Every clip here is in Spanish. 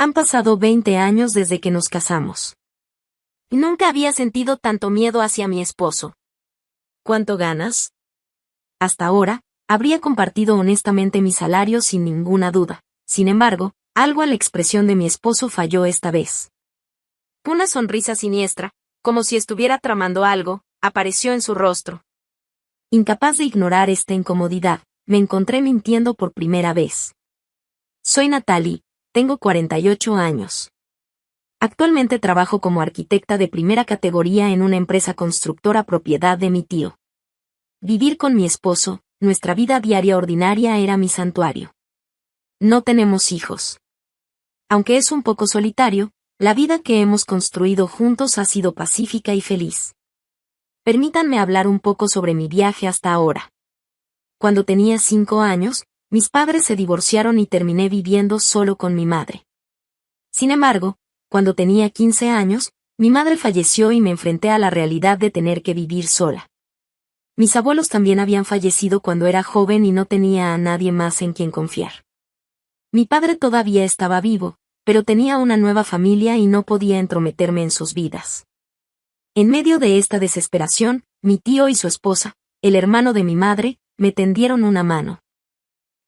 Han pasado 20 años desde que nos casamos. Nunca había sentido tanto miedo hacia mi esposo. ¿Cuánto ganas? Hasta ahora, habría compartido honestamente mi salario sin ninguna duda. Sin embargo, algo a la expresión de mi esposo falló esta vez. Una sonrisa siniestra, como si estuviera tramando algo, apareció en su rostro. Incapaz de ignorar esta incomodidad, me encontré mintiendo por primera vez. Soy Natalie, tengo 48 años. Actualmente trabajo como arquitecta de primera categoría en una empresa constructora propiedad de mi tío. Vivir con mi esposo, nuestra vida diaria ordinaria era mi santuario. No tenemos hijos. Aunque es un poco solitario, la vida que hemos construido juntos ha sido pacífica y feliz. Permítanme hablar un poco sobre mi viaje hasta ahora. Cuando tenía 5 años, mis padres se divorciaron y terminé viviendo solo con mi madre. Sin embargo, cuando tenía 15 años, mi madre falleció y me enfrenté a la realidad de tener que vivir sola. Mis abuelos también habían fallecido cuando era joven y no tenía a nadie más en quien confiar. Mi padre todavía estaba vivo, pero tenía una nueva familia y no podía entrometerme en sus vidas. En medio de esta desesperación, mi tío y su esposa, el hermano de mi madre, me tendieron una mano.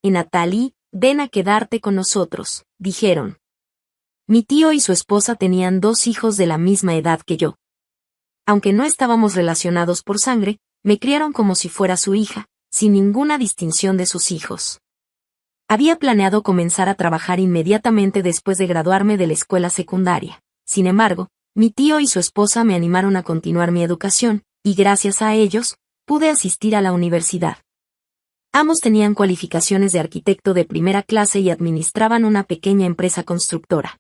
Natalie, ven a quedarte con nosotros, dijeron. Mi tío y su esposa tenían 2 hijos de la misma edad que yo. Aunque no estábamos relacionados por sangre, me criaron como si fuera su hija, sin ninguna distinción de sus hijos. Había planeado comenzar a trabajar inmediatamente después de graduarme de la escuela secundaria. Sin embargo, mi tío y su esposa me animaron a continuar mi educación, y gracias a ellos, pude asistir a la universidad. Ambos tenían cualificaciones de arquitecto de primera clase y administraban una pequeña empresa constructora.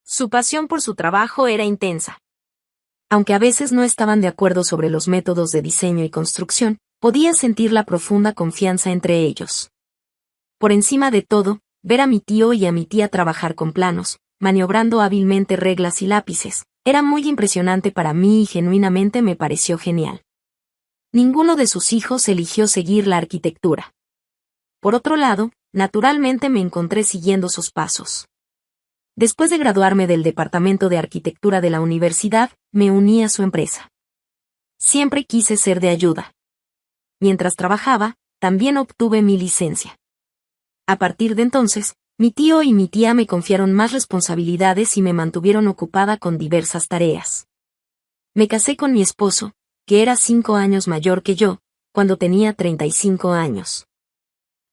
Su pasión por su trabajo era intensa. Aunque a veces no estaban de acuerdo sobre los métodos de diseño y construcción, podía sentir la profunda confianza entre ellos. Por encima de todo, ver a mi tío y a mi tía trabajar con planos, maniobrando hábilmente reglas y lápices, era muy impresionante para mí y genuinamente me pareció genial. Ninguno de sus hijos eligió seguir la arquitectura. Por otro lado, naturalmente me encontré siguiendo sus pasos. Después de graduarme del departamento de arquitectura de la universidad, me uní a su empresa. Siempre quise ser de ayuda. Mientras trabajaba, también obtuve mi licencia. A partir de entonces, mi tío y mi tía me confiaron más responsabilidades y me mantuvieron ocupada con diversas tareas. Me casé con mi esposo, que era 5 años mayor que yo, cuando tenía 35 años.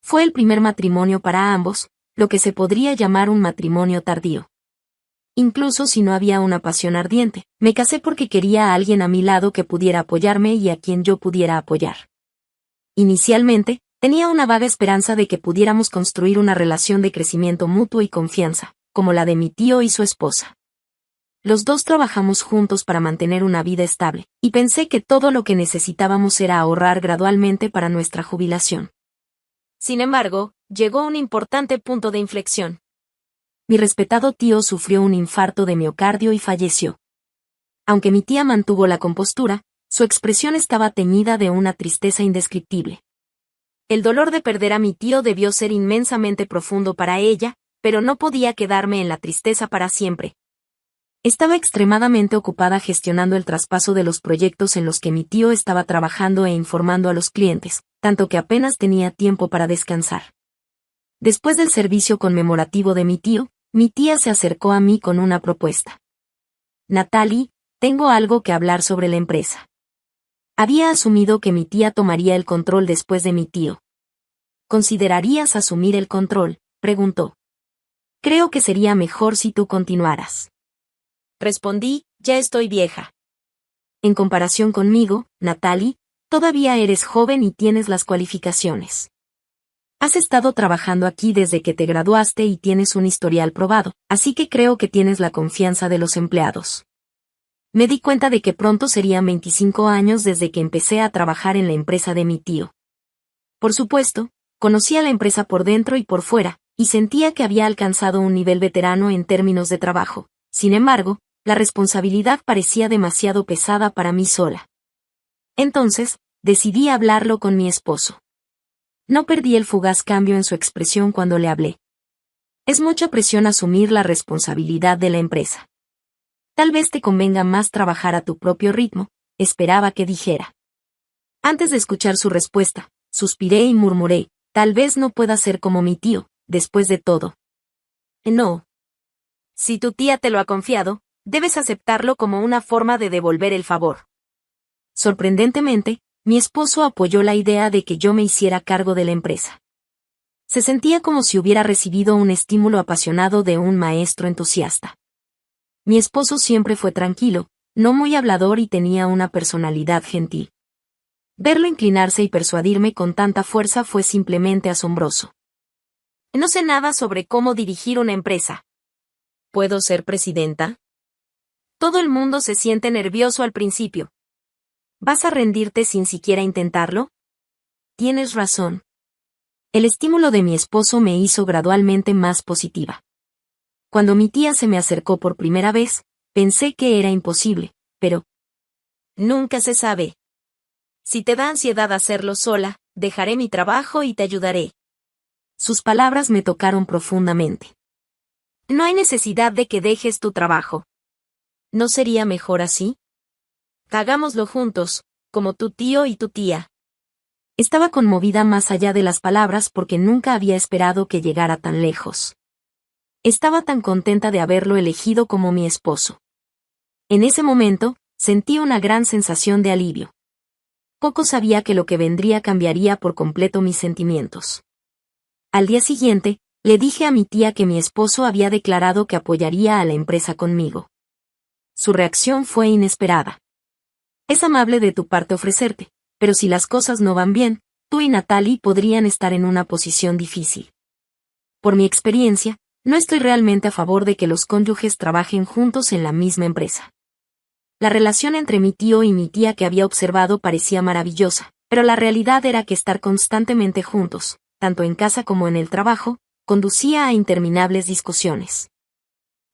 Fue el primer matrimonio para ambos, lo que se podría llamar un matrimonio tardío. Incluso si no había una pasión ardiente, me casé porque quería a alguien a mi lado que pudiera apoyarme y a quien yo pudiera apoyar. Inicialmente, tenía una vaga esperanza de que pudiéramos construir una relación de crecimiento mutuo y confianza, como la de mi tío y su esposa. Los dos trabajamos juntos para mantener una vida estable, y pensé que todo lo que necesitábamos era ahorrar gradualmente para nuestra jubilación. Sin embargo, llegó un importante punto de inflexión. Mi respetado tío sufrió un infarto de miocardio y falleció. Aunque mi tía mantuvo la compostura, su expresión estaba teñida de una tristeza indescriptible. El dolor de perder a mi tío debió ser inmensamente profundo para ella, pero no podía quedarme en la tristeza para siempre. Estaba extremadamente ocupada gestionando el traspaso de los proyectos en los que mi tío estaba trabajando e informando a los clientes, tanto que apenas tenía tiempo para descansar. Después del servicio conmemorativo de mi tía se acercó a mí con una propuesta. Natalie, tengo algo que hablar sobre la empresa. Había asumido que mi tía tomaría el control después de mi tío. ¿Considerarías asumir el control?, preguntó. Creo que sería mejor si tú continuaras. Respondí, ya estoy vieja. En comparación conmigo, Natalie, todavía eres joven y tienes las cualificaciones. Has estado trabajando aquí desde que te graduaste y tienes un historial probado, así que creo que tienes la confianza de los empleados. Me di cuenta de que pronto serían 25 años desde que empecé a trabajar en la empresa de mi tío. Por supuesto, conocía la empresa por dentro y por fuera, y sentía que había alcanzado un nivel veterano en términos de trabajo. Sin embargo, la responsabilidad parecía demasiado pesada para mí sola. Entonces, decidí hablarlo con mi esposo. No perdí el fugaz cambio en su expresión cuando le hablé. Es mucha presión asumir la responsabilidad de la empresa. Tal vez te convenga más trabajar a tu propio ritmo, esperaba que dijera. Antes de escuchar su respuesta, suspiré y murmuré, tal vez no pueda ser como mi tío, después de todo. No. Si tu tía te lo ha confiado, debes aceptarlo como una forma de devolver el favor. Sorprendentemente, mi esposo apoyó la idea de que yo me hiciera cargo de la empresa. Se sentía como si hubiera recibido un estímulo apasionado de un maestro entusiasta. Mi esposo siempre fue tranquilo, no muy hablador y tenía una personalidad gentil. Verlo inclinarse y persuadirme con tanta fuerza fue simplemente asombroso. No sé nada sobre cómo dirigir una empresa. ¿Puedo ser presidenta? Todo el mundo se siente nervioso al principio. ¿Vas a rendirte sin siquiera intentarlo? Tienes razón. El estímulo de mi esposo me hizo gradualmente más positiva. Cuando mi tía se me acercó por primera vez, pensé que era imposible, pero nunca se sabe. Si te da ansiedad hacerlo sola, dejaré mi trabajo y te ayudaré. Sus palabras me tocaron profundamente. No hay necesidad de que dejes tu trabajo. ¿No sería mejor así? Hagámoslo juntos, como tu tío y tu tía. Estaba conmovida más allá de las palabras porque nunca había esperado que llegara tan lejos. Estaba tan contenta de haberlo elegido como mi esposo. En ese momento, sentí una gran sensación de alivio. Poco sabía que lo que vendría cambiaría por completo mis sentimientos. Al día siguiente, le dije a mi tía que mi esposo había declarado que apoyaría a la empresa conmigo. Su reacción fue inesperada. Es amable de tu parte ofrecerte, pero si las cosas no van bien, tú y Natalie podrían estar en una posición difícil. Por mi experiencia, no estoy realmente a favor de que los cónyuges trabajen juntos en la misma empresa. La relación entre mi tío y mi tía que había observado parecía maravillosa, pero la realidad era que estar constantemente juntos, tanto en casa como en el trabajo, conducía a interminables discusiones.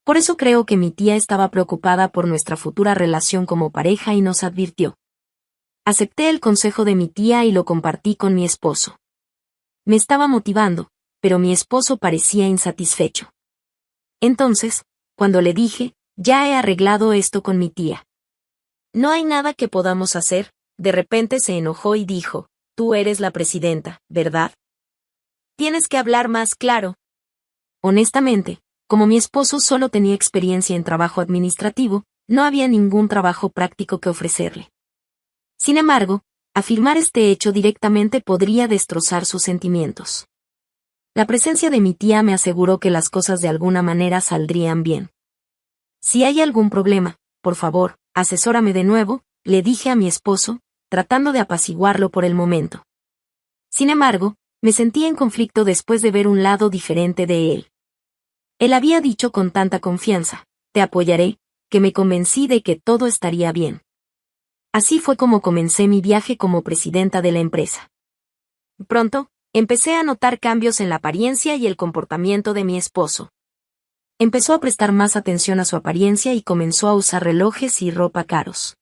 Por eso creo que mi tía estaba preocupada por nuestra futura relación como pareja y nos advirtió. Acepté el consejo de mi tía y lo compartí con mi esposo. Me estaba motivando, pero mi esposo parecía insatisfecho. Entonces, cuando le dije, ya he arreglado esto con mi tía. No hay nada que podamos hacer, de repente se enojó y dijo, tú eres la presidenta, ¿verdad? Tienes que hablar más claro. Honestamente, como mi esposo solo tenía experiencia en trabajo administrativo, no había ningún trabajo práctico que ofrecerle. Sin embargo, afirmar este hecho directamente podría destrozar sus sentimientos. La presencia de mi tía me aseguró que las cosas de alguna manera saldrían bien. Si hay algún problema, por favor, asesórame de nuevo, le dije a mi esposo, tratando de apaciguarlo por el momento. Sin embargo, me sentía en conflicto después de ver un lado diferente de él. Él había dicho con tanta confianza, te apoyaré, que me convencí de que todo estaría bien. Así fue como comencé mi viaje como presidenta de la empresa. Pronto, empecé a notar cambios en la apariencia y el comportamiento de mi esposo. Empezó a prestar más atención a su apariencia y comenzó a usar relojes y ropa caros.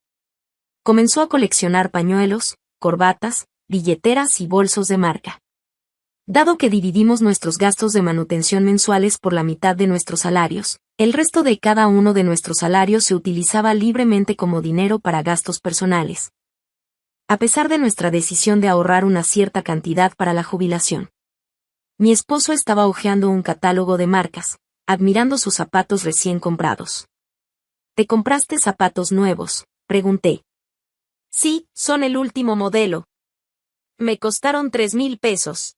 Comenzó a coleccionar pañuelos, corbatas, billeteras y bolsos de marca. Dado que dividimos nuestros gastos de manutención mensuales por la mitad de nuestros salarios, el resto de cada uno de nuestros salarios se utilizaba libremente como dinero para gastos personales. A pesar de nuestra decisión de ahorrar una cierta cantidad para la jubilación. Mi esposo estaba hojeando un catálogo de marcas, admirando sus zapatos recién comprados. ¿Te compraste zapatos nuevos?, pregunté. Sí, son el último modelo. Me costaron 3,000 pesos.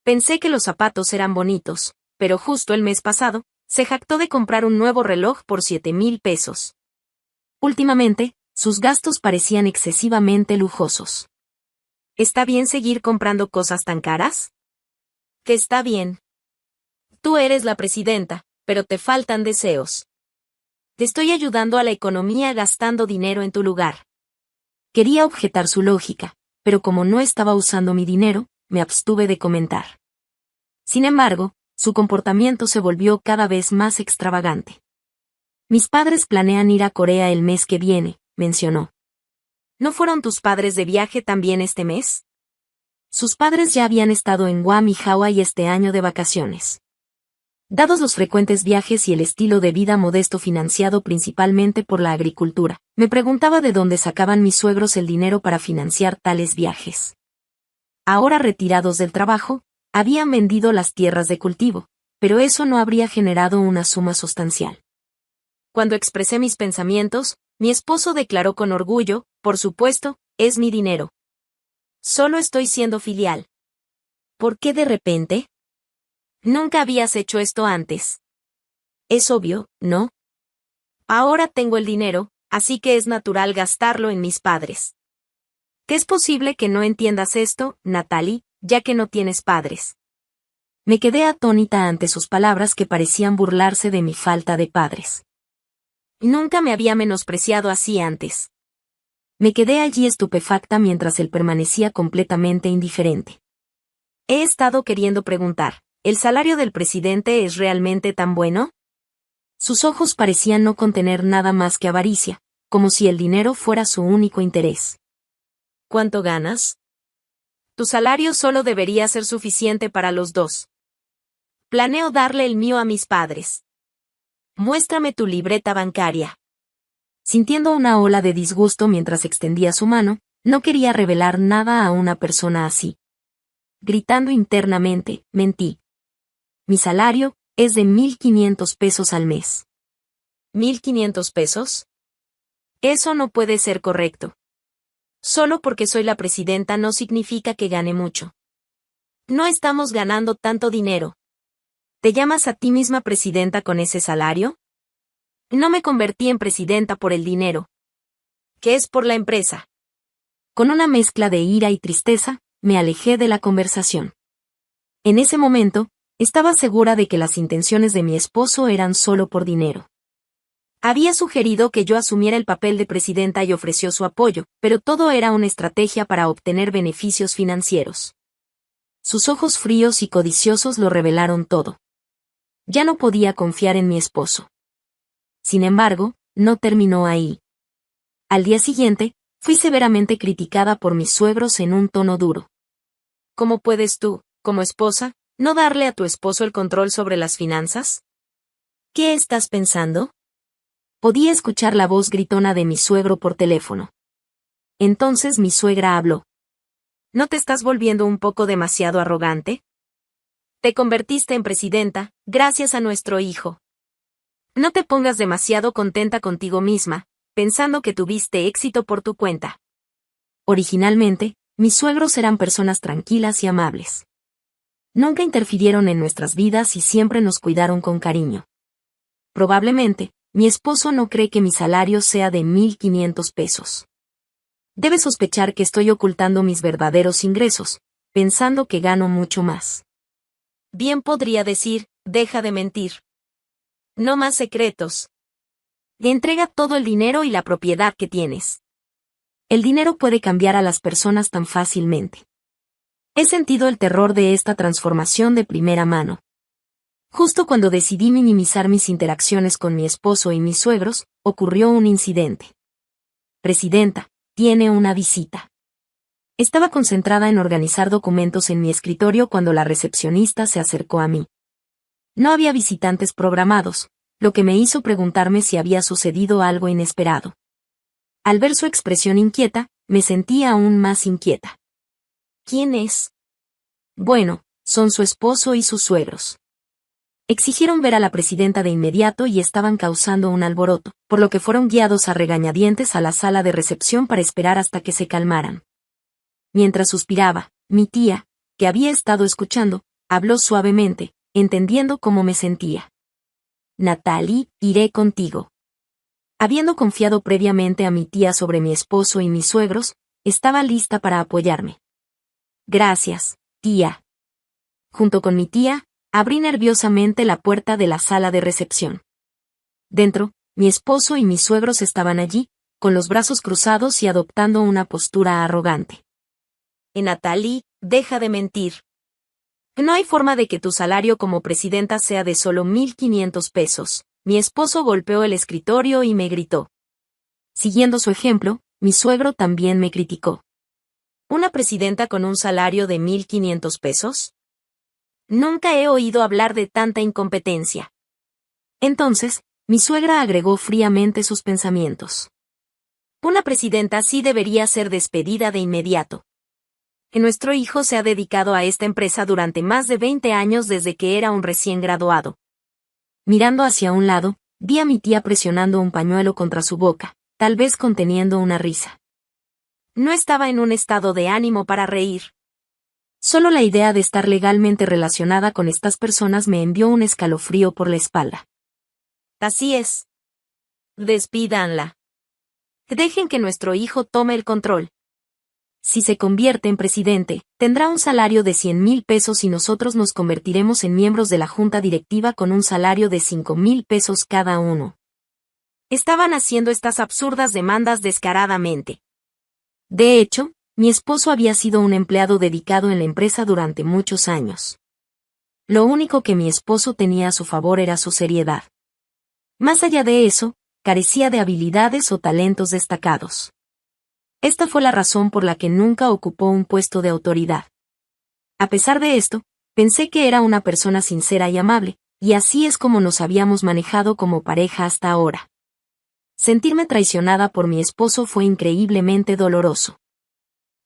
Pensé que los zapatos eran bonitos, pero justo el mes pasado, se jactó de comprar un nuevo reloj por 7,000 pesos. Últimamente, sus gastos parecían excesivamente lujosos. ¿Está bien seguir comprando cosas tan caras? Que está bien. Tú eres la presidenta, pero te faltan deseos. Te estoy ayudando a la economía gastando dinero en tu lugar. Quería objetar su lógica, pero como no estaba usando mi dinero, me abstuve de comentar. Sin embargo, su comportamiento se volvió cada vez más extravagante. Mis padres planean ir a Corea el mes que viene, mencionó. ¿No fueron tus padres de viaje también este mes? Sus padres ya habían estado en Guam y Hawái este año de vacaciones. Dados los frecuentes viajes y el estilo de vida modesto financiado principalmente por la agricultura, me preguntaba de dónde sacaban mis suegros el dinero para financiar tales viajes. Ahora retirados del trabajo, habían vendido las tierras de cultivo, pero eso no habría generado una suma sustancial. Cuando expresé mis pensamientos, mi esposo declaró con orgullo, por supuesto, es mi dinero. Solo estoy siendo filial. ¿Por qué de repente? Nunca habías hecho esto antes. Es obvio, ¿no? Ahora tengo el dinero, así que es natural gastarlo en mis padres. ¿Qué es posible que no entiendas esto, Natalie, ya que no tienes padres? Me quedé atónita ante sus palabras que parecían burlarse de mi falta de padres. Nunca me había menospreciado así antes. Me quedé allí estupefacta mientras él permanecía completamente indiferente. He estado queriendo preguntar, ¿el salario del presidente es realmente tan bueno? Sus ojos parecían no contener nada más que avaricia, como si el dinero fuera su único interés. ¿Cuánto ganas? Tu salario solo debería ser suficiente para los dos. Planeo darle el mío a mis padres. Muéstrame tu libreta bancaria. Sintiendo una ola de disgusto mientras extendía su mano, no quería revelar nada a una persona así. Gritando internamente, mentí. Mi salario es de 1,500 pesos al mes. ¿1,500 pesos? Eso no puede ser correcto. Solo porque soy la presidenta no significa que gane mucho. No estamos ganando tanto dinero. ¿Te llamas a ti misma presidenta con ese salario? No me convertí en presidenta por el dinero. ¿Qué es por la empresa? Con una mezcla de ira y tristeza, me alejé de la conversación. En ese momento, estaba segura de que las intenciones de mi esposo eran solo por dinero. Había sugerido que yo asumiera el papel de presidenta y ofreció su apoyo, pero todo era una estrategia para obtener beneficios financieros. Sus ojos fríos y codiciosos lo revelaron todo. Ya no podía confiar en mi esposo. Sin embargo, no terminó ahí. Al día siguiente, fui severamente criticada por mis suegros en un tono duro. ¿Cómo puedes tú, como esposa, no darle a tu esposo el control sobre las finanzas? ¿Qué estás pensando? Podía escuchar la voz gritona de mi suegro por teléfono. Entonces mi suegra habló. ¿No te estás volviendo un poco demasiado arrogante? Te convertiste en presidenta, gracias a nuestro hijo. No te pongas demasiado contenta contigo misma, pensando que tuviste éxito por tu cuenta. Originalmente, mis suegros eran personas tranquilas y amables. Nunca interfirieron en nuestras vidas y siempre nos cuidaron con cariño. Probablemente, mi esposo no cree que mi salario sea de 1,500 pesos. Debe sospechar que estoy ocultando mis verdaderos ingresos, pensando que gano mucho más. Bien podría decir, deja de mentir. No más secretos. Entrega todo el dinero y la propiedad que tienes. El dinero puede cambiar a las personas tan fácilmente. He sentido el terror de esta transformación de primera mano. Justo cuando decidí minimizar mis interacciones con mi esposo y mis suegros, ocurrió un incidente. Presidenta, tiene una visita. Estaba concentrada en organizar documentos en mi escritorio cuando la recepcionista se acercó a mí. No había visitantes programados, lo que me hizo preguntarme si había sucedido algo inesperado. Al ver su expresión inquieta, me sentí aún más inquieta. ¿Quién es? Bueno, son su esposo y sus suegros. Exigieron ver a la presidenta de inmediato y estaban causando un alboroto, por lo que fueron guiados a regañadientes a la sala de recepción para esperar hasta que se calmaran. Mientras suspiraba, mi tía, que había estado escuchando, habló suavemente, entendiendo cómo me sentía. Natalie, iré contigo. Habiendo confiado previamente a mi tía sobre mi esposo y mis suegros, estaba lista para apoyarme. Gracias, tía. Junto con mi tía, abrí nerviosamente la puerta de la sala de recepción. Dentro, mi esposo y mis suegros estaban allí, con los brazos cruzados y adoptando una postura arrogante. Natalie, deja de mentir. No hay forma de que tu salario como presidenta sea de solo 1,500 pesos. Mi esposo golpeó el escritorio y me gritó. Siguiendo su ejemplo, mi suegro también me criticó. ¿Una presidenta con un salario de 1,500 pesos? Nunca he oído hablar de tanta incompetencia. Entonces, mi suegra agregó fríamente sus pensamientos. Una presidenta sí debería ser despedida de inmediato. Que nuestro hijo se ha dedicado a esta empresa durante más de 20 años desde que era un recién graduado. Mirando hacia un lado, vi a mi tía presionando un pañuelo contra su boca, tal vez conteniendo una risa. No estaba en un estado de ánimo para reír. Solo la idea de estar legalmente relacionada con estas personas me envió un escalofrío por la espalda. Así es. Despídanla. Dejen que nuestro hijo tome el control. Si se convierte en presidente, tendrá un salario de 100,000 pesos y nosotros nos convertiremos en miembros de la junta directiva con un salario de 5,000 pesos cada uno. Estaban haciendo estas absurdas demandas descaradamente. De hecho, mi esposo había sido un empleado dedicado en la empresa durante muchos años. Lo único que mi esposo tenía a su favor era su seriedad. Más allá de eso, carecía de habilidades o talentos destacados. Esta fue la razón por la que nunca ocupó un puesto de autoridad. A pesar de esto, pensé que era una persona sincera y amable, y así es como nos habíamos manejado como pareja hasta ahora. Sentirme traicionada por mi esposo fue increíblemente doloroso.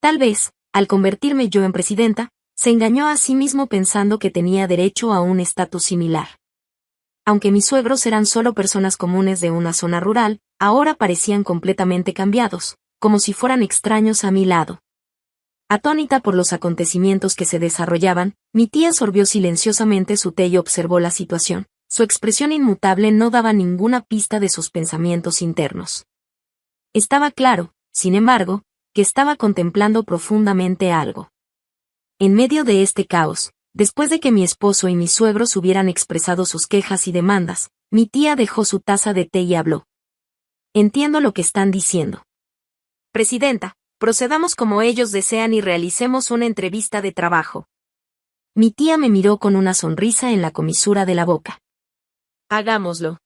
Tal vez, al convertirme yo en presidenta, se engañó a sí mismo pensando que tenía derecho a un estatus similar. Aunque mis suegros eran solo personas comunes de una zona rural, ahora parecían completamente cambiados, como si fueran extraños a mi lado. Atónita por los acontecimientos que se desarrollaban, mi tía sorbió silenciosamente su té y observó la situación. Su expresión inmutable no daba ninguna pista de sus pensamientos internos. Estaba claro, sin embargo, que estaba contemplando profundamente algo. En medio de este caos, después de que mi esposo y mis suegros hubieran expresado sus quejas y demandas, mi tía dejó su taza de té y habló. Entiendo lo que están diciendo. Presidenta, procedamos como ellos desean y realicemos una entrevista de trabajo. Mi tía me miró con una sonrisa en la comisura de la boca. Hagámoslo.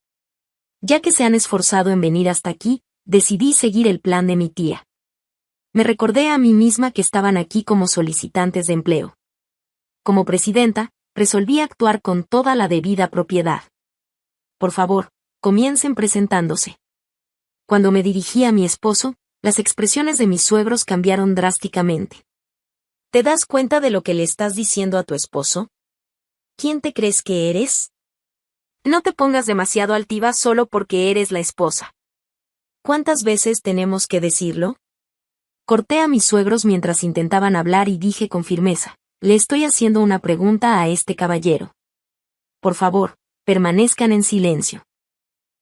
Ya que se han esforzado en venir hasta aquí, decidí seguir el plan de mi tía. Me recordé a mí misma que estaban aquí como solicitantes de empleo. Como presidenta, resolví actuar con toda la debida propiedad. Por favor, comiencen presentándose. Cuando me dirigí a mi esposo, las expresiones de mis suegros cambiaron drásticamente. ¿Te das cuenta de lo que le estás diciendo a tu esposo? ¿Quién te crees que eres? No te pongas demasiado altiva solo porque eres la esposa. ¿Cuántas veces tenemos que decirlo? Corté a mis suegros mientras intentaban hablar y dije con firmeza, le estoy haciendo una pregunta a este caballero. Por favor, permanezcan en silencio.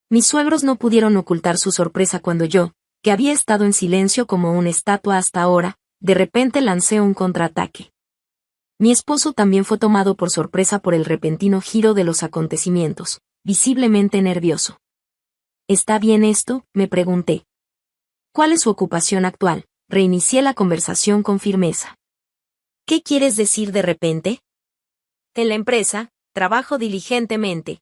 Mis suegros no pudieron ocultar su sorpresa cuando yo, que había estado en silencio como una estatua hasta ahora, de repente lancé un contraataque. Mi esposo también fue tomado por sorpresa por el repentino giro de los acontecimientos, visiblemente nervioso. ¿Está bien esto?, me pregunté. ¿Cuál es su ocupación actual? Reinicié la conversación con firmeza. ¿Qué quieres decir de repente? En la empresa, trabajo diligentemente.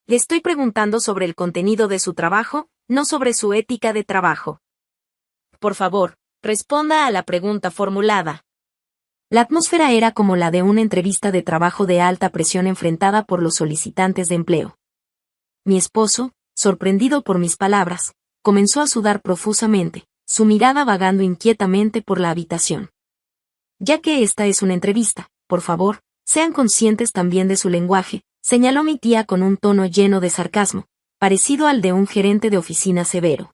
Le estoy preguntando sobre el contenido de su trabajo, no sobre su ética de trabajo. Por favor, responda a la pregunta formulada. La atmósfera era como la de una entrevista de trabajo de alta presión enfrentada por los solicitantes de empleo. Mi esposo, sorprendido por mis palabras, comenzó a sudar profusamente, su mirada vagando inquietamente por la habitación. Ya que esta es una entrevista, por favor, sean conscientes también de su lenguaje, señaló mi tía con un tono lleno de sarcasmo, parecido al de un gerente de oficina severo.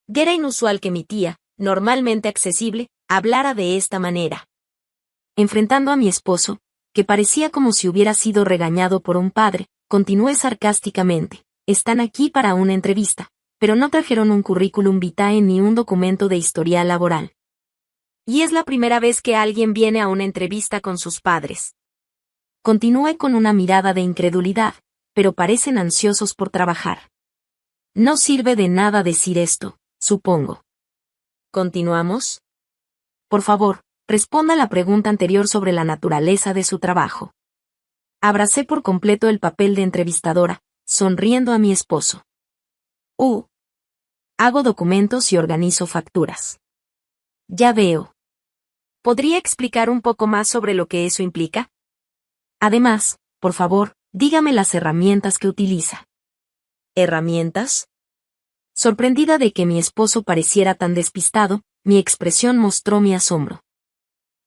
Era inusual que mi tía, normalmente accesible, hablara de esta manera. Enfrentando a mi esposo, que parecía como si hubiera sido regañado por un padre, continué sarcásticamente, están aquí para una entrevista, pero no trajeron un currículum vitae ni un documento de historial laboral. Y es la primera vez que alguien viene a una entrevista con sus padres. Continué con una mirada de incredulidad, pero parecen ansiosos por trabajar. No sirve de nada decir esto, supongo. ¿Continuamos? Por favor, responda a la pregunta anterior sobre la naturaleza de su trabajo. Abracé por completo el papel de entrevistadora, sonriendo a mi esposo. Hago documentos y organizo facturas. Ya veo. ¿Podría explicar un poco más sobre lo que eso implica? Además, por favor, dígame las herramientas que utiliza. ¿Herramientas? Sorprendida de que mi esposo pareciera tan despistado, mi expresión mostró mi asombro.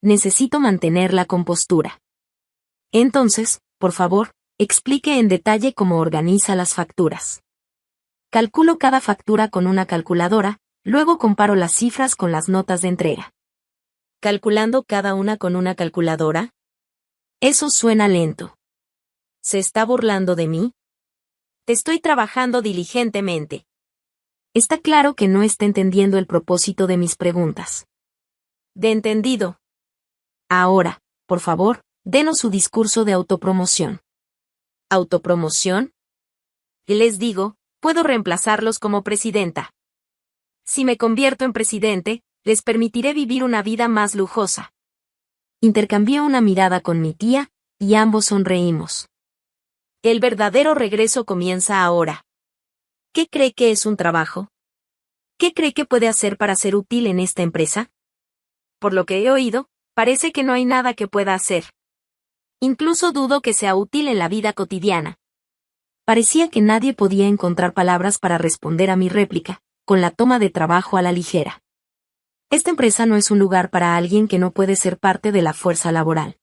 Necesito mantener la compostura. Entonces, por favor, explique en detalle cómo organiza las facturas. Calculo cada factura con una calculadora, luego comparo las cifras con las notas de entrega. ¿Calculando cada una con una calculadora? Eso suena lento. ¿Se está burlando de mí? Te estoy trabajando diligentemente. Está claro que no está entendiendo el propósito de mis preguntas. De entendido. Ahora, por favor, denos su discurso de autopromoción. ¿Autopromoción? Les digo, puedo reemplazarlos como presidenta. Si me convierto en presidente, les permitiré vivir una vida más lujosa. Intercambié una mirada con mi tía, y ambos sonreímos. El verdadero regreso comienza ahora. ¿Qué cree que es un trabajo? ¿Qué cree que puede hacer para ser útil en esta empresa? Por lo que he oído, parece que no hay nada que pueda hacer. Incluso dudo que sea útil en la vida cotidiana. Parecía que nadie podía encontrar palabras para responder a mi réplica, con la toma de trabajo a la ligera. Esta empresa no es un lugar para alguien que no puede ser parte de la fuerza laboral.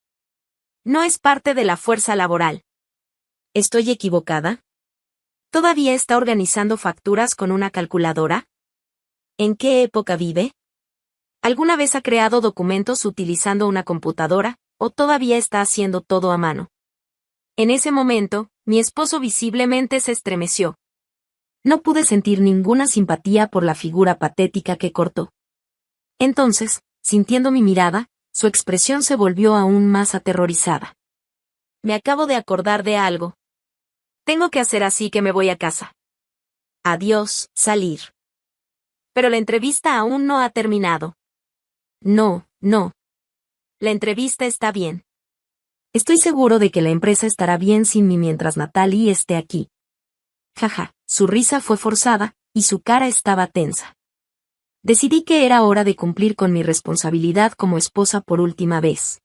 No es parte de la fuerza laboral. ¿Estoy equivocada? ¿Todavía está organizando facturas con una calculadora? ¿En qué época vive? ¿Alguna vez ha creado documentos utilizando una computadora, o todavía está haciendo todo a mano? En ese momento, mi esposo visiblemente se estremeció. No pude sentir ninguna simpatía por la figura patética que cortó. Entonces, sintiendo mi mirada, su expresión se volvió aún más aterrorizada. Me acabo de acordar de algo. Tengo que hacer así que me voy a casa. Adiós, salir. Pero la entrevista aún no ha terminado. No. La entrevista está bien. Estoy seguro de que la empresa estará bien sin mí mientras Natalie esté aquí. Jaja, su risa fue forzada, y su cara estaba tensa. Decidí que era hora de cumplir con mi responsabilidad como esposa por última vez.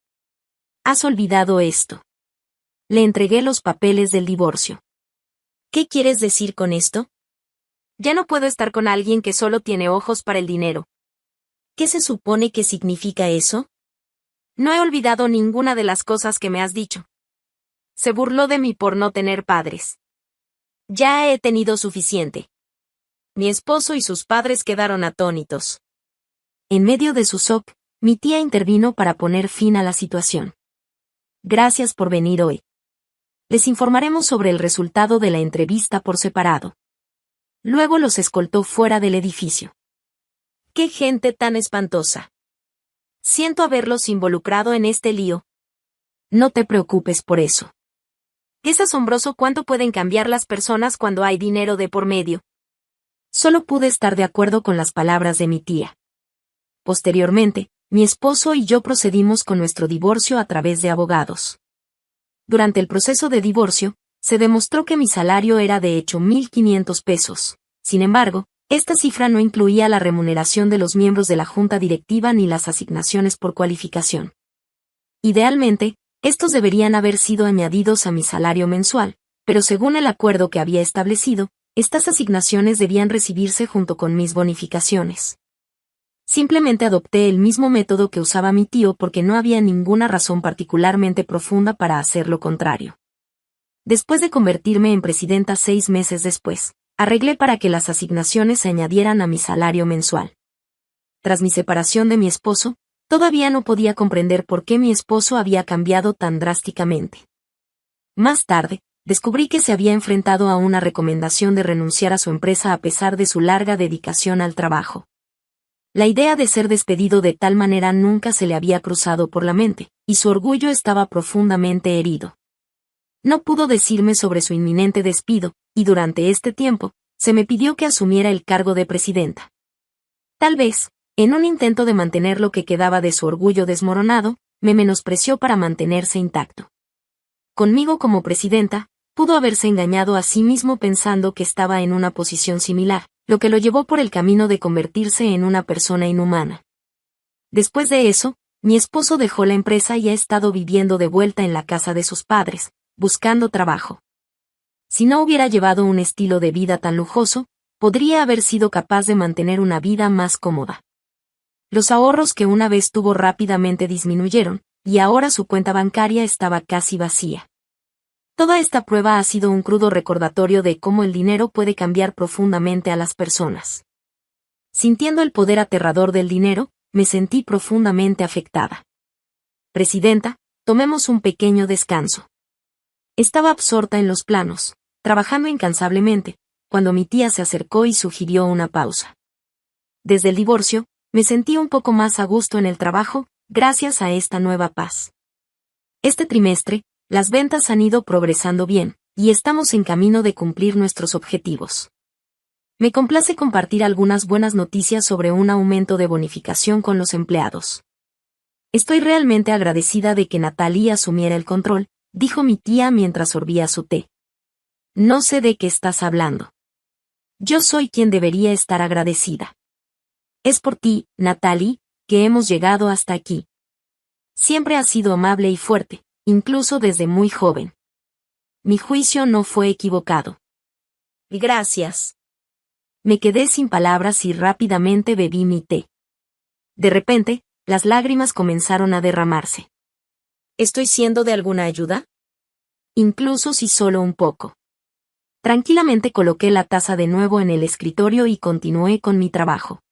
¿Has olvidado esto? Le entregué los papeles del divorcio. ¿Qué quieres decir con esto? Ya no puedo estar con alguien que solo tiene ojos para el dinero. ¿Qué se supone que significa eso? No he olvidado ninguna de las cosas que me has dicho. Se burló de mí por no tener padres. Ya he tenido suficiente. Mi esposo y sus padres quedaron atónitos. En medio de su shock, mi tía intervino para poner fin a la situación. Gracias por venir hoy. Les informaremos sobre el resultado de la entrevista por separado. Luego los escoltó fuera del edificio. ¡Qué gente tan espantosa! Siento haberlos involucrado en este lío. No te preocupes por eso. Es asombroso cuánto pueden cambiar las personas cuando hay dinero de por medio. Solo pude estar de acuerdo con las palabras de mi tía. Posteriormente, mi esposo y yo procedimos con nuestro divorcio a través de abogados. Durante el proceso de divorcio, se demostró que mi salario era de hecho 1,500 pesos. Sin embargo, esta cifra no incluía la remuneración de los miembros de la junta directiva ni las asignaciones por cualificación. Idealmente, estos deberían haber sido añadidos a mi salario mensual, pero según el acuerdo que había establecido, estas asignaciones debían recibirse junto con mis bonificaciones. Simplemente adopté el mismo método que usaba mi tío porque no había ninguna razón particularmente profunda para hacer lo contrario. Después de convertirme en presidenta 6 meses después, arreglé para que las asignaciones se añadieran a mi salario mensual. Tras mi separación de mi esposo, todavía no podía comprender por qué mi esposo había cambiado tan drásticamente. Más tarde, descubrí que se había enfrentado a una recomendación de renunciar a su empresa a pesar de su larga dedicación al trabajo. La idea de ser despedido de tal manera nunca se le había cruzado por la mente, y su orgullo estaba profundamente herido. No pudo decirme sobre su inminente despido, y durante este tiempo, se me pidió que asumiera el cargo de presidenta. Tal vez, en un intento de mantener lo que quedaba de su orgullo desmoronado, me menospreció para mantenerse intacto. Conmigo como presidenta, pudo haberse engañado a sí mismo pensando que estaba en una posición similar, lo que lo llevó por el camino de convertirse en una persona inhumana. Después de eso, Mi esposo dejó la empresa y ha estado viviendo de vuelta en la casa de sus padres, buscando trabajo. Si no hubiera llevado un estilo de vida tan lujoso, podría haber sido capaz de mantener una vida más cómoda. Los ahorros que una vez tuvo rápidamente disminuyeron, y ahora su cuenta bancaria estaba casi vacía. Toda esta prueba ha sido un crudo recordatorio de cómo el dinero puede cambiar profundamente a las personas. Sintiendo el poder aterrador del dinero, me sentí profundamente afectada. Presidenta, tomemos un pequeño descanso. Estaba absorta en los planos, trabajando incansablemente, cuando mi tía se acercó y sugirió una pausa. Desde el divorcio, me sentí un poco más a gusto en el trabajo, gracias a esta nueva paz. Este trimestre, las ventas han ido progresando bien, y estamos en camino de cumplir nuestros objetivos. Me complace compartir algunas buenas noticias sobre un aumento de bonificación con los empleados. Estoy realmente agradecida de que Natalie asumiera el control, dijo mi tía mientras sorbía su té. No sé de qué estás hablando. Yo soy quien debería estar agradecida. Es por ti, Natalie, que hemos llegado hasta aquí. Siempre has sido amable y fuerte, incluso desde muy joven. Mi juicio no fue equivocado. Gracias. Me quedé sin palabras y rápidamente bebí mi té. De repente, las lágrimas comenzaron a derramarse. ¿Estoy siendo de alguna ayuda? Incluso si solo un poco. Tranquilamente coloqué la taza de nuevo en el escritorio y continué con mi trabajo.